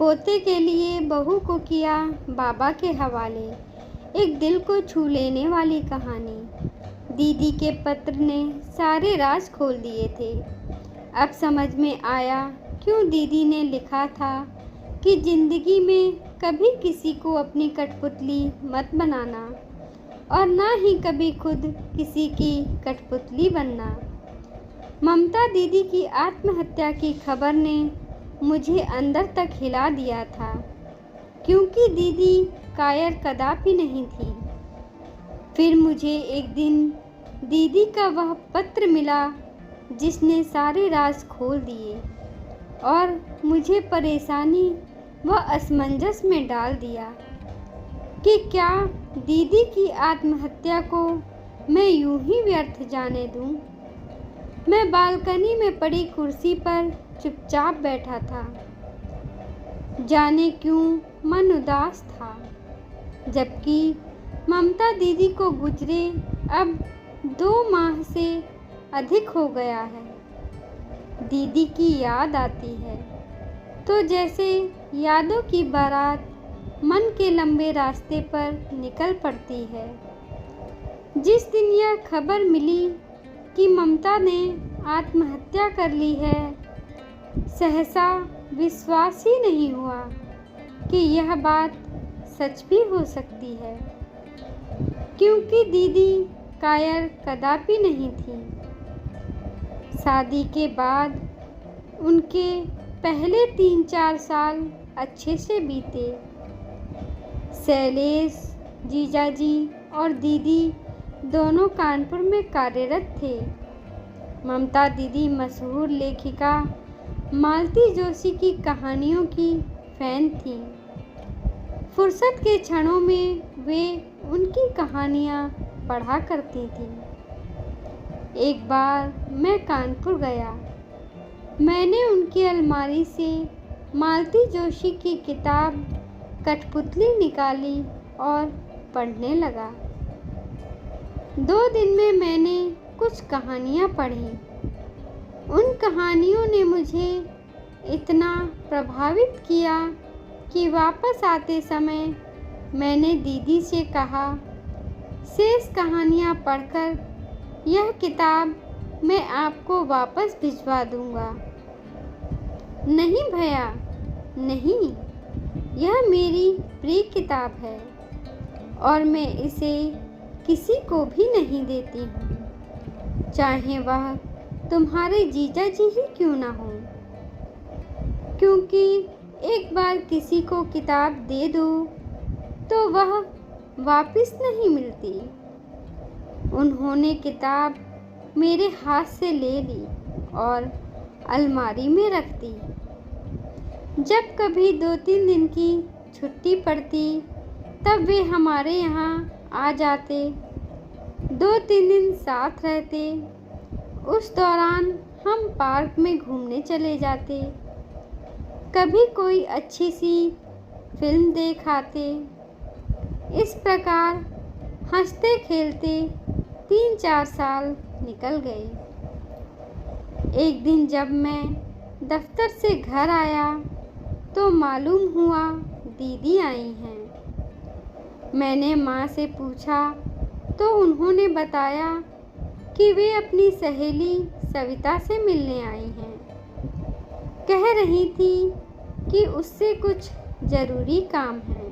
पोते के लिए बहू को किया बाबा के हवाले। एक दिल को छू लेने वाली कहानी। दीदी के पत्र ने सारे राज खोल दिए थे। अब समझ में आया क्यों दीदी ने लिखा था कि ज़िंदगी में कभी किसी को अपनी कठपुतली मत बनाना और ना ही कभी खुद किसी की कठपुतली बनना। ममता दीदी की आत्महत्या की खबर ने मुझे अंदर तक हिला दिया था, क्योंकि दीदी कायर कदापि नहीं थी। फिर मुझे एक दिन दीदी का वह पत्र मिला जिसने सारे राज खोल दिए और मुझे परेशानी व असमंजस में डाल दिया कि क्या दीदी की आत्महत्या को मैं यूं ही व्यर्थ जाने दूं। मैं बालकनी में पड़ी कुर्सी पर चुपचाप बैठा था। जाने क्यों मन उदास था, जबकि ममता दीदी को गुजरे अब 2 माह से अधिक हो गया है। दीदी की याद आती है तो जैसे यादों की बारात मन के लंबे रास्ते पर निकल पड़ती है। जिस दिन यह खबर मिली कि ममता ने आत्महत्या कर ली है, सहसा विश्वास ही नहीं हुआ कि यह बात सच भी हो सकती है, क्योंकि दीदी कायर कदापि नहीं थी। शादी के बाद उनके पहले 3-4 साल अच्छे से बीते। शैलेश, जीजाजी और दीदी दोनों कानपुर में कार्यरत थे। ममता दीदी मशहूर लेखिका मालती जोशी की कहानियों की फैन थीं। फुर्सत के क्षणों में वे उनकी कहानियाँ पढ़ा करती थीं। एक बार मैं कानपुर गया। मैंने उनकी अलमारी से मालती जोशी की किताब कठपुतली निकाली और पढ़ने लगा। 2 दिन में मैंने कुछ कहानियाँ पढ़ी। उन कहानियों ने मुझे इतना प्रभावित किया कि वापस आते समय मैंने दीदी से कहा, शेष कहानियाँ पढ़कर यह किताब मैं आपको वापस भिजवा दूँगा। नहीं भैया, नहीं, यह मेरी प्रिय किताब है और मैं इसे किसी को भी नहीं देती हूँ, चाहे वह तुम्हारे जीजा जी ही क्यों ना हो, क्योंकि एक बार किसी को किताब दे दो तो वह वापस नहीं मिलती। उन्होंने किताब मेरे हाथ से ले ली और अलमारी में रख दी। जब कभी 2-3 दिन की छुट्टी पड़ती तब वे हमारे यहाँ आ जाते। 2-3 दिन साथ रहते। उस दौरान हम पार्क में घूमने चले जाते। कभी कोई अच्छी सी फिल्म देख आते। इस प्रकार हंसते खेलते 3-4 साल निकल गए। एक दिन जब मैं दफ्तर से घर आया तो मालूम हुआ दीदी आई हैं। मैंने माँ से पूछा तो उन्होंने बताया कि वे अपनी सहेली सविता से मिलने आई हैं। कह रही थी कि उससे कुछ ज़रूरी काम है।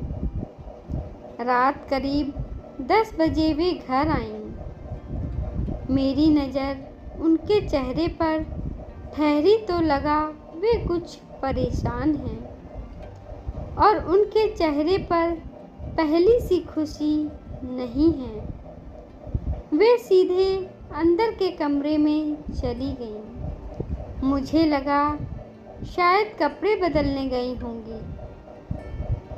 रात करीब 10 बजे वे घर आईं। मेरी नज़र उनके चेहरे पर ठहरी तो लगा वे कुछ परेशान हैं और उनके चेहरे पर पहली सी खुशी नहीं है। वे सीधे अंदर के कमरे में चली गईं। मुझे लगा शायद कपड़े बदलने गई होंगी,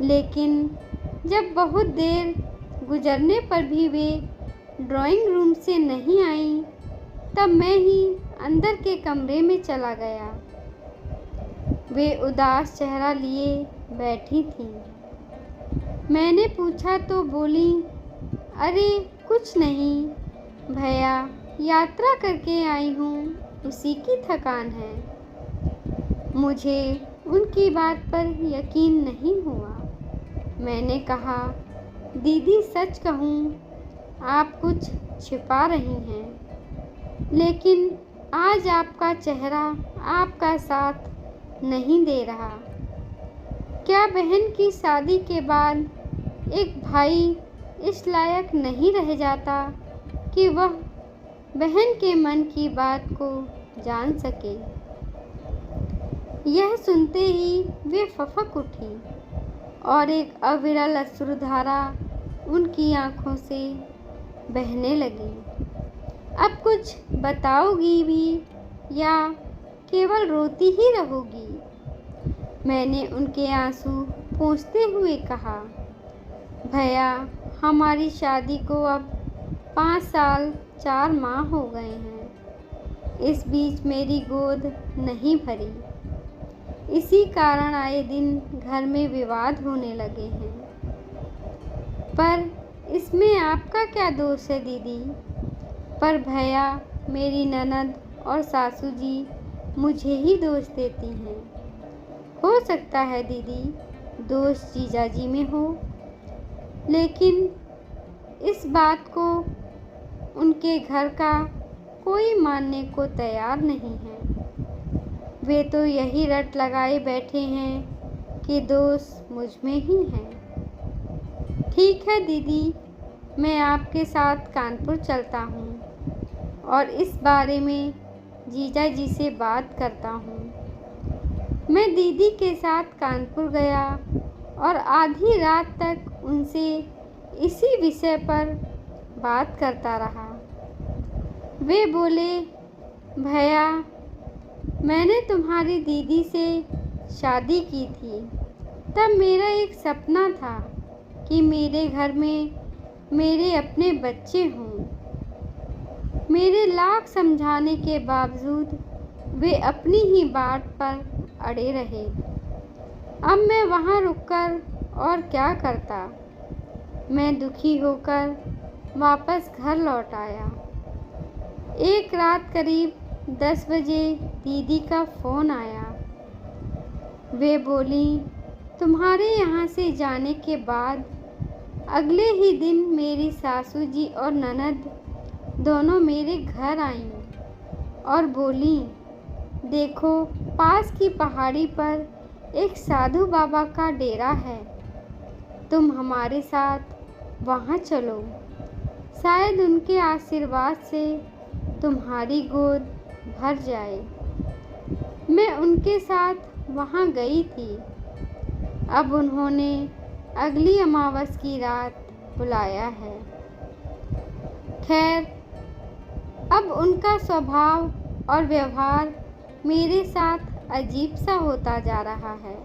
लेकिन जब बहुत देर गुजरने पर भी वे ड्राइंग रूम से नहीं आईं, तब मैं ही अंदर के कमरे में चला गया। वे उदास चेहरा लिए बैठी थीं। मैंने पूछा तो बोली, अरे कुछ नहीं भैया, यात्रा करके आई हूँ, उसी की थकान है। मुझे उनकी बात पर यकीन नहीं हुआ। मैंने कहा, दीदी सच कहूँ आप कुछ छिपा रही हैं, लेकिन आज आपका चेहरा आपका साथ नहीं दे रहा। क्या बहन की शादी के बाद एक भाई इस लायक नहीं रह जाता कि वह बहन के मन की बात को जान सके? यह सुनते ही वे फपक उठी और एक अविरल अश्रुधारा उनकी आंखों से बहने लगी। अब कुछ बताओगी भी या केवल रोती ही रहोगी? मैंने उनके आंसू पोंछते हुए कहा, भैया हमारी शादी को अब 5 साल 4 माह हो गए हैं। इस बीच मेरी गोद नहीं भरी। इसी कारण आए दिन घर में विवाद होने लगे हैं। पर इसमें आपका क्या दोष है दीदी? पर भैया मेरी ननद और सासू जी मुझे ही दोष देती हैं। हो सकता है दीदी दोष जीजा जी में हो, लेकिन इस बात को उनके घर का कोई मानने को तैयार नहीं है। वे तो यही रट लगाए बैठे हैं कि दोष मुझ में ही है। ठीक है दीदी, मैं आपके साथ कानपुर चलता हूँ और इस बारे में जीजा जी से बात करता हूँ। मैं दीदी के साथ कानपुर गया और आधी रात तक उनसे इसी विषय पर बात करता रहा। वे बोले, भैया मैंने तुम्हारी दीदी से शादी की थी, तब मेरा एक सपना था कि मेरे घर में मेरे अपने बच्चे हों। मेरे लाख समझाने के बावजूद वे अपनी ही बात पर अड़े रहे। अब मैं वहाँ रुककर और क्या करता? मैं दुखी होकर वापस घर लौट आया। एक रात करीब 10 बजे दीदी का फ़ोन आया। वे बोली, तुम्हारे यहाँ से जाने के बाद अगले ही दिन मेरी सासू जी और ननद दोनों मेरे घर आईं और बोली, देखो पास की पहाड़ी पर एक साधु बाबा का डेरा है, तुम हमारे साथ वहाँ चलो। शायद उनके आशीर्वाद से तुम्हारी गोद भर जाए। मैं उनके साथ वहाँ गई थी। अब उन्होंने अगली अमावस की रात बुलाया है। खैर, अब उनका स्वभाव और व्यवहार मेरे साथ अजीब सा होता जा रहा है।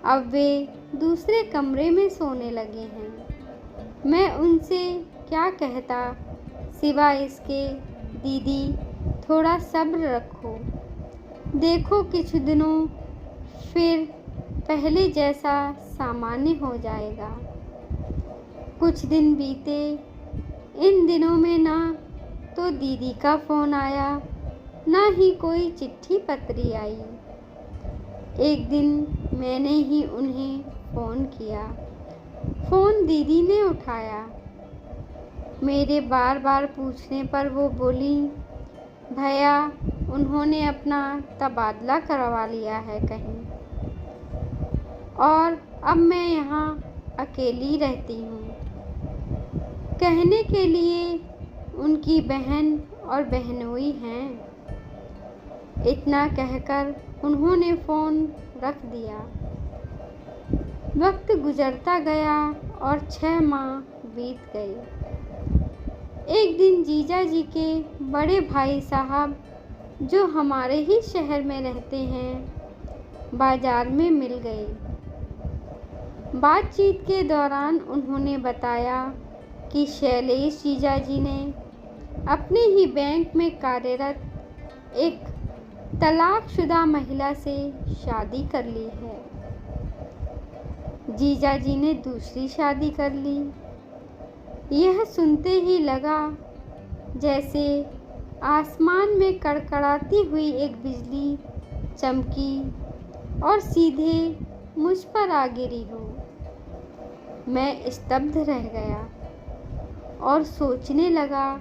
अब वे दूसरे कमरे में सोने लगे हैं। मैं उनसे क्या कहता सिवाय इसके, दीदी थोड़ा सब्र रखो, देखो कुछ दिनों फिर पहले जैसा सामान्य हो जाएगा। कुछ दिन बीते। इन दिनों में ना तो दीदी का फ़ोन आया, ना ही कोई चिट्ठी पत्री आई। एक दिन मैंने ही उन्हें फ़ोन किया। फ़ोन दीदी ने उठाया। मेरे बार बार पूछने पर वो बोली, भैया उन्होंने अपना तबादला करवा लिया है कहीं, और अब मैं यहाँ अकेली रहती हूँ। कहने के लिए उनकी बहन और बहनोई हैं। इतना कहकर उन्होंने फ़ोन रख दिया। वक्त गुजरता गया और 6 माह बीत गए। एक दिन जीजा जी के बड़े भाई साहब, जो हमारे ही शहर में रहते हैं, बाजार में मिल गए। बातचीत के दौरान उन्होंने बताया कि शैलेश जीजा जी ने अपने ही बैंक में कार्यरत एक तलाकशुदा महिला से शादी कर ली है। जीजा जी ने दूसरी शादी कर ली। यह सुनते ही लगा जैसे आसमान में कड़कड़ाती हुई एक बिजली चमकी और सीधे मुझ पर आ गिरी हो। मैं स्तब्ध रह गया और सोचने लगा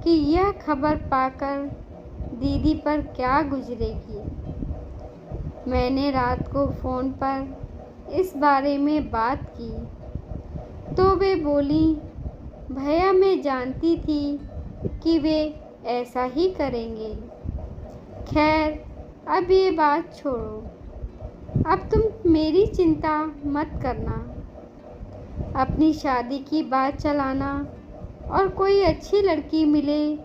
कि यह खबर पाकर दीदी पर क्या गुजरेगी। मैंने रात को फ़ोन पर इस बारे में बात की तो वे बोली, भैया मैं जानती थी कि वे ऐसा ही करेंगे। खैर अब ये बात छोड़ो, अब तुम मेरी चिंता मत करना। अपनी शादी की बात चलाना और कोई अच्छी लड़की मिले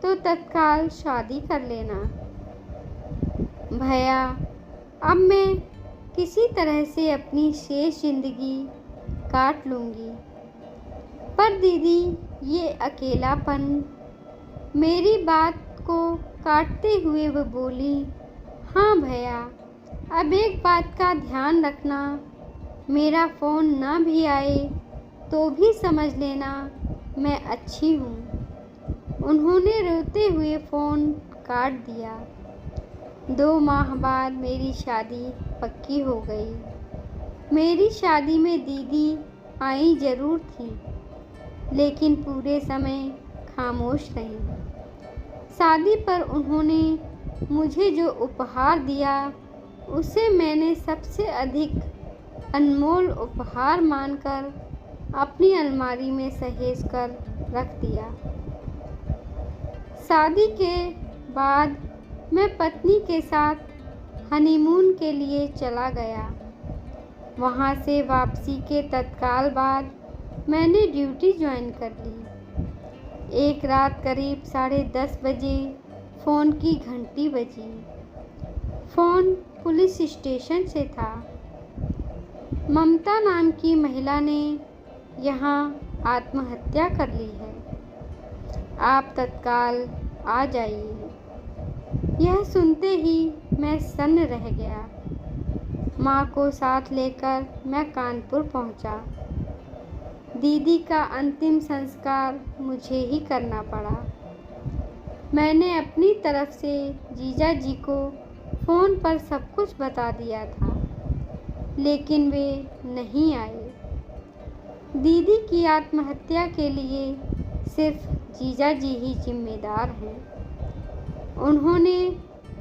तो तत्काल शादी कर लेना। भैया अब मैं किसी तरह से अपनी शेष ज़िंदगी काट लूँगी। पर दीदी ये अकेलापन। मेरी बात को काटते हुए वो बोली, हाँ भैया अब एक बात का ध्यान रखना, मेरा फ़ोन ना भी आए तो भी समझ लेना मैं अच्छी हूँ। उन्होंने रोते हुए फ़ोन काट दिया। 2 माह बाद मेरी शादी पक्की हो गई। मेरी शादी में दीदी आई ज़रूर थी, लेकिन पूरे समय खामोश रही। शादी पर उन्होंने मुझे जो उपहार दिया उसे मैंने सबसे अधिक अनमोल उपहार मानकर अपनी अलमारी में सहेज कर रख दिया। शादी के बाद मैं पत्नी के साथ हनीमून के लिए चला गया। वहाँ से वापसी के तत्काल बाद मैंने ड्यूटी ज्वाइन कर ली। एक रात करीब 10:30 बजे फ़ोन की घंटी बजी। फ़ोन पुलिस स्टेशन से था। ममता नाम की महिला ने यहाँ आत्महत्या कर ली है, आप तत्काल आ जाइए। यह सुनते ही मैं सन्न रह गया। माँ को साथ लेकर मैं कानपुर पहुँचा। दीदी का अंतिम संस्कार मुझे ही करना पड़ा। मैंने अपनी तरफ से जीजा जी को फ़ोन पर सब कुछ बता दिया था, लेकिन वे नहीं आए। दीदी की आत्महत्या के लिए सिर्फ जीजा जी ही जिम्मेदार हैं। उन्होंने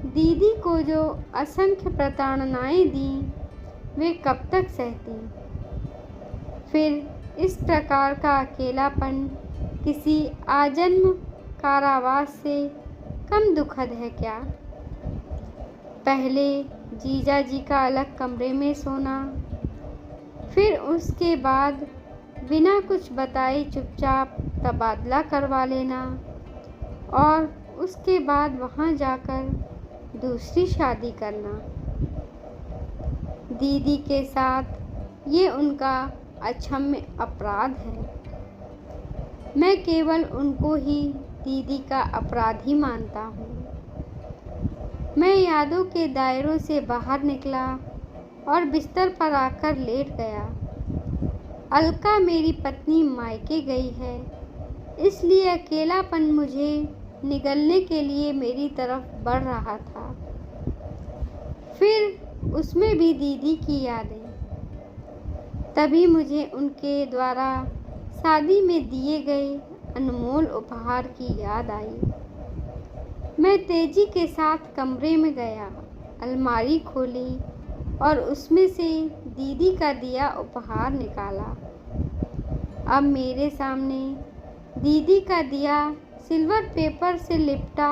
दीदी को जो असंख्य प्रताड़नाएं दी वे कब तक सहती। फिर इस प्रकार का अकेलापन किसी आजन्म कारावास से कम दुखद है क्या। पहले जीजा जी का अलग कमरे में सोना, फिर उसके बाद बिना कुछ बताए चुपचाप तबादला करवा लेना और उसके बाद वहाँ जाकर दूसरी शादी करना। दीदी के साथ ये उनका अक्षम्य अपराध है। मैं केवल उनको ही दीदी का अपराधी मानता हूँ। मैं यादों के दायरों से बाहर निकला और बिस्तर पर आकर लेट गया। अलका मेरी पत्नी मायके गई है, इसलिए अकेलापन मुझे निगलने के लिए मेरी तरफ बढ़ रहा था। फिर उसमें भी दीदी की यादें। तभी मुझे उनके द्वारा शादी में दिए गए अनमोल उपहार की याद आई। मैं तेजी के साथ कमरे में गया, अलमारी खोली और उसमें से दीदी का दिया उपहार निकाला। अब मेरे सामने दीदी का दिया सिल्वर पेपर से लिपटा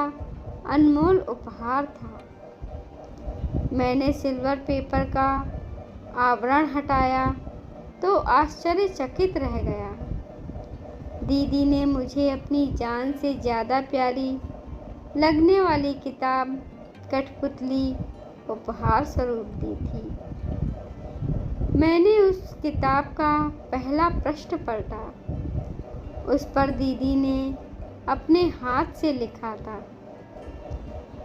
अनमोल उपहार था। मैंने सिल्वर पेपर का आवरण हटाया तो आश्चर्यचकित रह गया। दीदी ने मुझे अपनी जान से ज़्यादा प्यारी लगने वाली किताब कठपुतली उपहार स्वरूप दी थी। मैंने उस किताब का पहला पृष्ठ पलटा। उस पर दीदी ने अपने हाथ से लिखा था,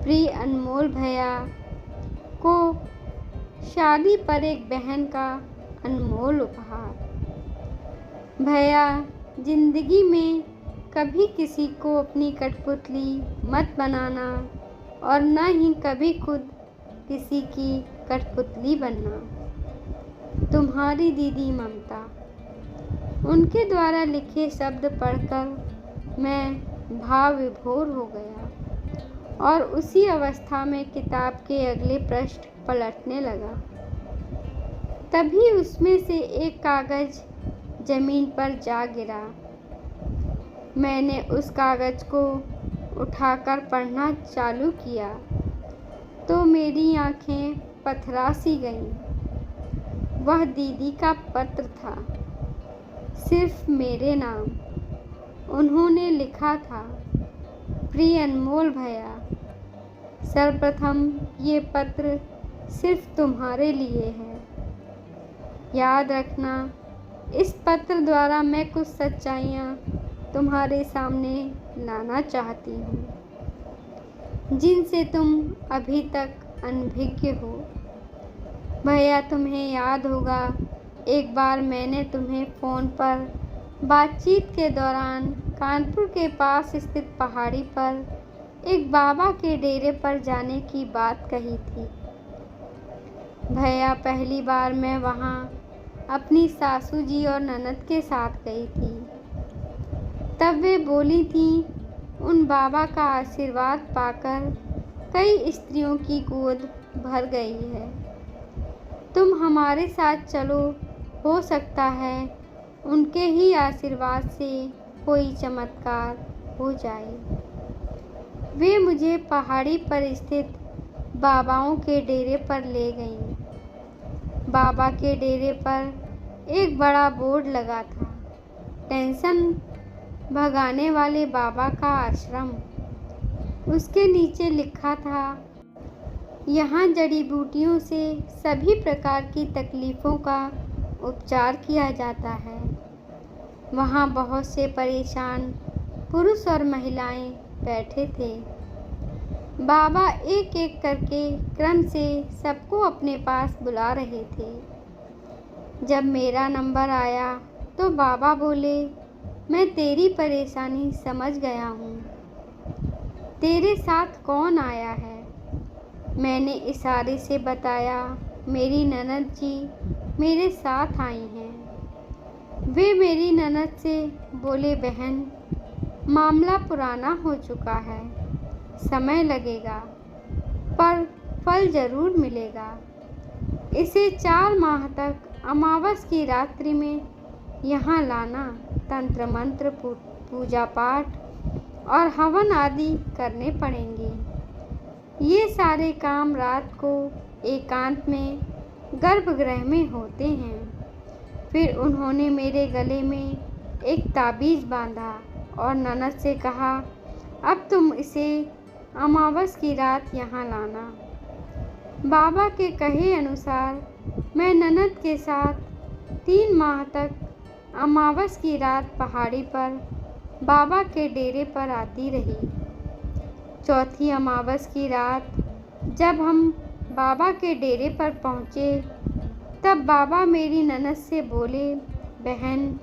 प्रिय अनमोल भैया को शादी पर एक बहन का अनमोल उपहार। भैया जिंदगी में कभी किसी को अपनी कठपुतली मत बनाना और न ही कभी खुद किसी की कठपुतली बनना। तुम्हारी दीदी ममता। उनके द्वारा लिखे शब्द पढ़कर मैं भाव विभोर हो गया और उसी अवस्था में किताब के अगले पृष्ठ पलटने लगा। तभी उसमें से एक कागज जमीन पर जा गिरा। मैंने उस कागज को उठाकर पढ़ना चालू किया तो मेरी आंखें पथरा सी गईं। वह दीदी का पत्र था, सिर्फ मेरे नाम। उन्होंने लिखा था, प्रिय अनमोल भैया, सर्वप्रथम ये पत्र सिर्फ तुम्हारे लिए है। याद रखना, इस पत्र द्वारा मैं कुछ सच्चाइयाँ तुम्हारे सामने लाना चाहती हूँ जिनसे तुम अभी तक अनभिज्ञ हो। भैया, तुम्हें याद होगा एक बार मैंने तुम्हें फ़ोन पर बातचीत के दौरान कानपुर के पास स्थित पहाड़ी पर एक बाबा के डेरे पर जाने की बात कही थी। भैया, पहली बार मैं वहाँ अपनी सासू जी और ननद के साथ गई थी। तब वे बोली थी, उन बाबा का आशीर्वाद पाकर कई स्त्रियों की गोद भर गई है। तुम हमारे साथ चलो, हो सकता है उनके ही आशीर्वाद से कोई चमत्कार हो जाए। वे मुझे पहाड़ी पर स्थित बाबाओं के डेरे पर ले गईं। बाबा के डेरे पर एक बड़ा बोर्ड लगा था, टेंशन भगाने वाले बाबा का आश्रम। उसके नीचे लिखा था, यहाँ जड़ी बूटियों से सभी प्रकार की तकलीफ़ों का उपचार किया जाता है। वहाँ बहुत से परेशान पुरुष और महिलाएं बैठे थे। बाबा एक एक करके क्रम से सबको अपने पास बुला रहे थे। जब मेरा नंबर आया तो बाबा बोले, मैं तेरी परेशानी समझ गया हूँ। तेरे साथ कौन आया है? मैंने इशारे से बताया, मेरी ननद जी मेरे साथ आई हैं। वे मेरी ननद से बोले, बहन, मामला पुराना हो चुका है, समय लगेगा पर फल ज़रूर मिलेगा। इसे 4 माह तक अमावस की रात्रि में यहाँ लाना। तंत्र मंत्र, पूजा पाठ और हवन आदि करने पड़ेंगे। ये सारे काम रात को एकांत में गर्भगृह में होते हैं। फिर उन्होंने मेरे गले में एक ताबीज़ बांधा और ननद से कहा, अब तुम इसे अमावस की रात यहाँ लाना। बाबा के कहे अनुसार मैं ननद के साथ 3 माह तक अमावस की रात पहाड़ी पर बाबा के डेरे पर आती रही। चौथी अमावस की रात जब हम बाबा के डेरे पर पहुँचे तब बाबा मेरी ननद से बोले, बहन,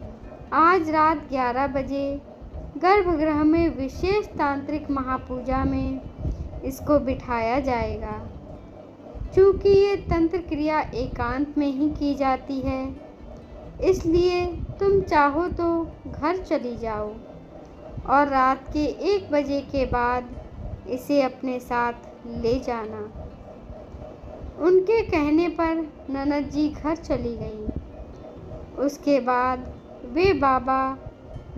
आज रात 11 बजे गर्भगृह में विशेष तांत्रिक महापूजा में इसको बिठाया जाएगा। चूँकि ये तंत्र क्रिया एकांत में ही की जाती है, इसलिए तुम चाहो तो घर चली जाओ और रात के 1 बजे के बाद इसे अपने साथ ले जाना। उनके कहने पर ननद जी घर चली गईं। उसके बाद वे बाबा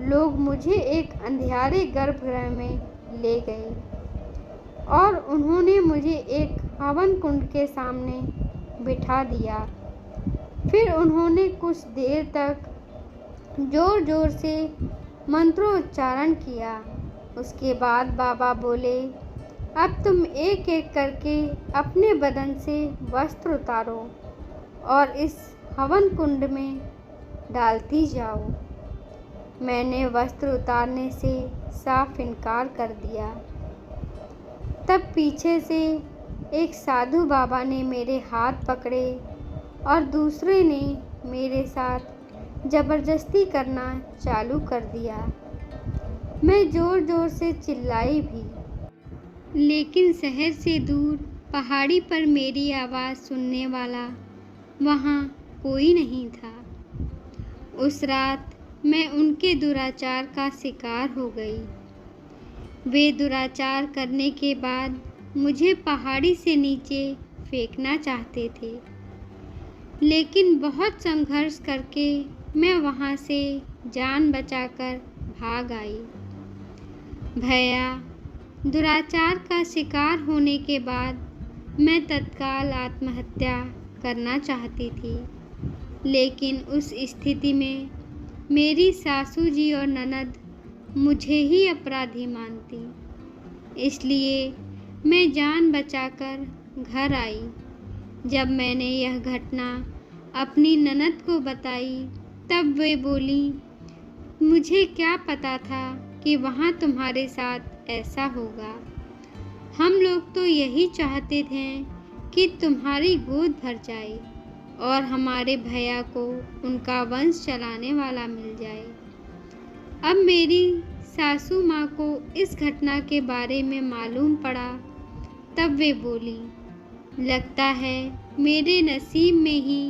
लोग मुझे एक अंधियारे गर्भगृह में ले गए और उन्होंने मुझे एक हवन कुंड के सामने बिठा दिया। फिर उन्होंने कुछ देर तक ज़ोर ज़ोर से मंत्रोच्चारण किया। उसके बाद बाबा बोले, अब तुम एक एक करके अपने बदन से वस्त्र उतारो और इस हवन कुंड में डालती जाओ। मैंने वस्त्र उतारने से साफ इनकार कर दिया। तब पीछे से एक साधु बाबा ने मेरे हाथ पकड़े और दूसरे ने मेरे साथ ज़बरदस्ती करना चालू कर दिया। मैं ज़ोर ज़ोर से चिल्लाई भी, लेकिन शहर से दूर पहाड़ी पर मेरी आवाज़ सुनने वाला वहाँ कोई नहीं था। उस रात मैं उनके दुराचार का शिकार हो गई। वे दुराचार करने के बाद मुझे पहाड़ी से नीचे फेंकना चाहते थे, लेकिन बहुत संघर्ष करके मैं वहाँ से जान बचाकर भाग आई। भैया, दुराचार का शिकार होने के बाद मैं तत्काल आत्महत्या करना चाहती थी, लेकिन उस स्थिति में मेरी सासू जी और ननद मुझे ही अपराधी मानती। इसलिए मैं जान बचाकर घर आई। जब मैंने यह घटना अपनी ननद को बताई तब वे बोली, मुझे क्या पता था कि वहाँ तुम्हारे साथ ऐसा होगा। हम लोग तो यही चाहते थे कि तुम्हारी गोद भर जाए और हमारे भैया को उनका वंश चलाने वाला मिल जाए। अब मेरी सासू माँ को इस घटना के बारे में मालूम पड़ा तब वे बोली, लगता है मेरे नसीब में ही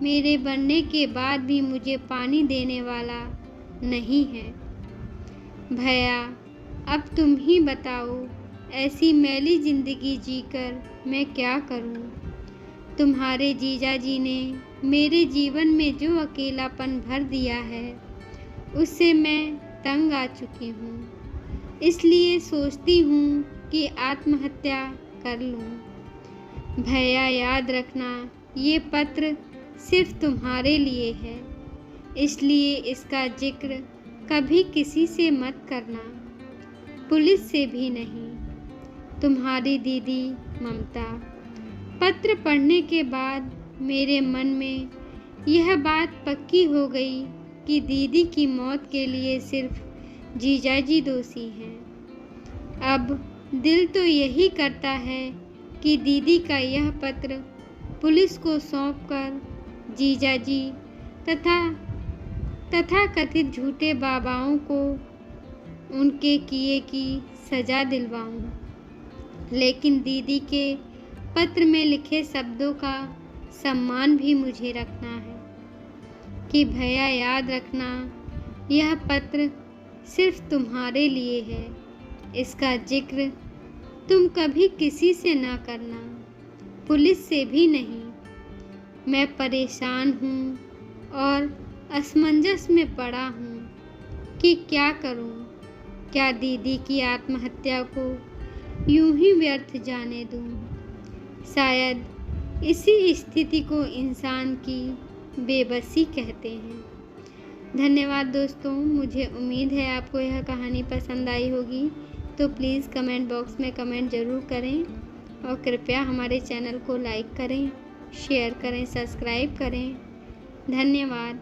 मेरे बनने के बाद भी मुझे पानी देने वाला नहीं है। भैया, अब तुम ही बताओ, ऐसी मैली जिंदगी जीकर मैं क्या करूं? तुम्हारे जीजा जी ने मेरे जीवन में जो अकेलापन भर दिया है उससे मैं तंग आ चुकी हूँ। इसलिए सोचती हूँ कि आत्महत्या कर लूँ। भैया, याद रखना, ये पत्र सिर्फ तुम्हारे लिए है, इसलिए इसका जिक्र कभी किसी से मत करना, पुलिस से भी नहीं। तुम्हारी दीदी ममता। पत्र पढ़ने के बाद मेरे मन में यह बात पक्की हो गई कि दीदी की मौत के लिए सिर्फ जीजाजी दोषी हैं। अब दिल तो यही करता है कि दीदी का यह पत्र पुलिस को सौंपकर जीजाजी तथा कथित झूठे बाबाओं को उनके किए की सज़ा दिलवाऊं। लेकिन दीदी के पत्र में लिखे शब्दों का सम्मान भी मुझे रखना है कि भैया, याद रखना, यह पत्र सिर्फ तुम्हारे लिए है। इसका जिक्र तुम कभी किसी से ना करना, पुलिस से भी नहीं। मैं परेशान हूँ और असमंजस में पड़ा हूँ कि क्या करूँ। क्या दीदी की आत्महत्या को यूं ही व्यर्थ जाने दूं? शायद इसी स्थिति को इंसान की बेबसी कहते हैं। धन्यवाद दोस्तों, मुझे उम्मीद है आपको यह कहानी पसंद आई होगी। तो प्लीज़ कमेंट बॉक्स में कमेंट ज़रूर करें और कृपया हमारे चैनल को लाइक करें, शेयर करें, सब्सक्राइब करें। धन्यवाद।